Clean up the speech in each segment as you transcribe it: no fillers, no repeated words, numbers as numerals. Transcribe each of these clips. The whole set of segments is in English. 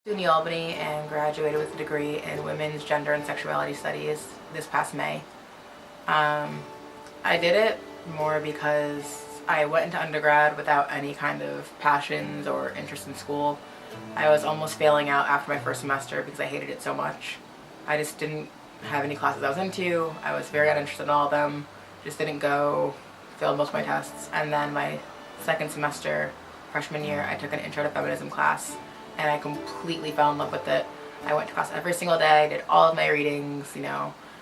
SUNY Albany and graduated with a degree in Women's Gender and Sexuality Studies this past May. I did it more because I went into undergrad without any kind of passions or interest in school. I was almost failing out after my first semester because I hated it so much. I just didn't have any classes I was into. I was very uninterested in all of them. Just didn't go, failed most of my tests. And then my second semester, freshman year, I took an intro to feminism class and I completely fell in love with it. I went to class every single day, did all of my readings,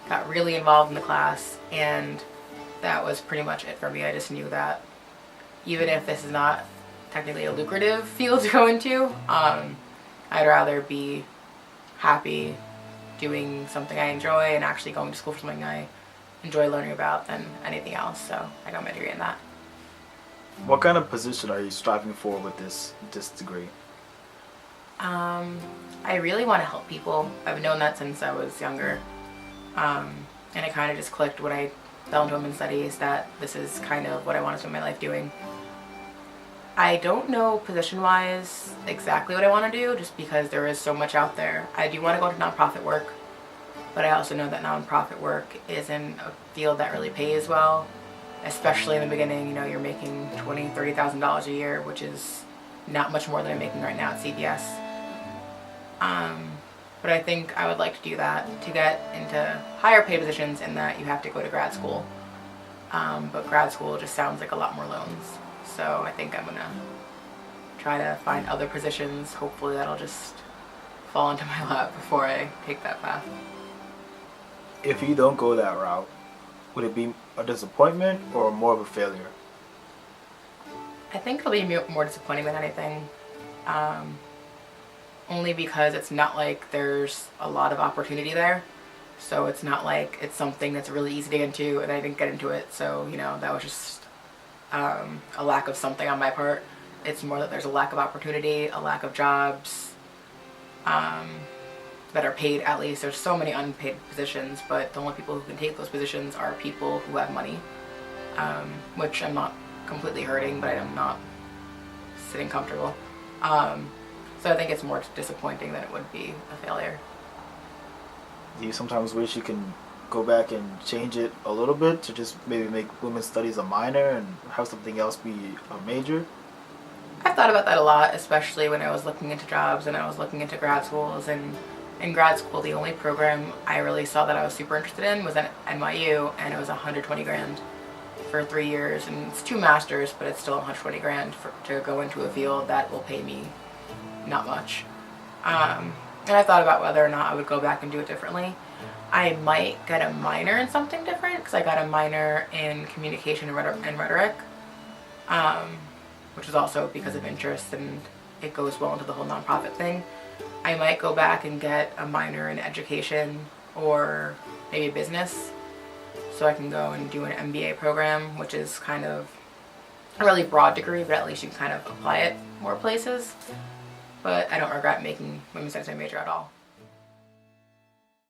got really involved in the class, and that was pretty much it for me. I just knew that even if this is not technically a lucrative field to go into, I'd rather be happy doing something I enjoy and actually going to school for something I enjoy learning about than anything else. So I got my degree in that. What kind of position are you striving for with this degree? I really want to help people. I've known that since I was younger. And it kind of just clicked when I fell into women's studies that this is kind of what I want to spend my life doing. I don't know position-wise exactly what I want to do just because there is so much out there. I do want to go into nonprofit work, but I also know that nonprofit work isn't a field that really pays well, especially in the beginning. You're making $20,000, $30,000 a year, which is not much more than I'm making right now at CVS. But I think I would like to do that to get into higher paid positions, in that you have to go to grad school. But grad school just sounds like a lot more loans. So I think I'm gonna try to find other positions. Hopefully that'll just fall into my lap before I take that path. If you don't go that route, would it be a disappointment or more of a failure? I think it'll be more disappointing than anything. Only because it's not like there's a lot of opportunity there. So it's not like it's something that's really easy to get into and I didn't get into it. So, that was just a lack of something on my part. It's more that there's a lack of opportunity, a lack of jobs that are paid at least. There's so many unpaid positions, but the only people who can take those positions are people who have money, which I'm not completely hurting, but I'm not sitting comfortable. So I think it's more disappointing than it would be a failure. Do you sometimes wish you can go back and change it a little bit to just maybe make women's studies a minor and have something else be a major? I've thought about that a lot, especially when I was looking into jobs and I was looking into grad schools. And in grad school, the only program I really saw that I was super interested in was at NYU, and it was $120,000 for 3 years. And it's 2 masters, but it's still $120,000 to go into a field that will pay me not much. And I thought about whether or not I would go back and do it differently. I might get a minor in something different because I got a minor in communication and rhetoric, which is also because of interest and it goes well into the whole nonprofit thing. I might go back and get a minor in education or maybe business, so I can go and do an MBA program, which is kind of a really broad degree, but at least you can kind of apply it more places. But I don't regret making women's studies my major at all.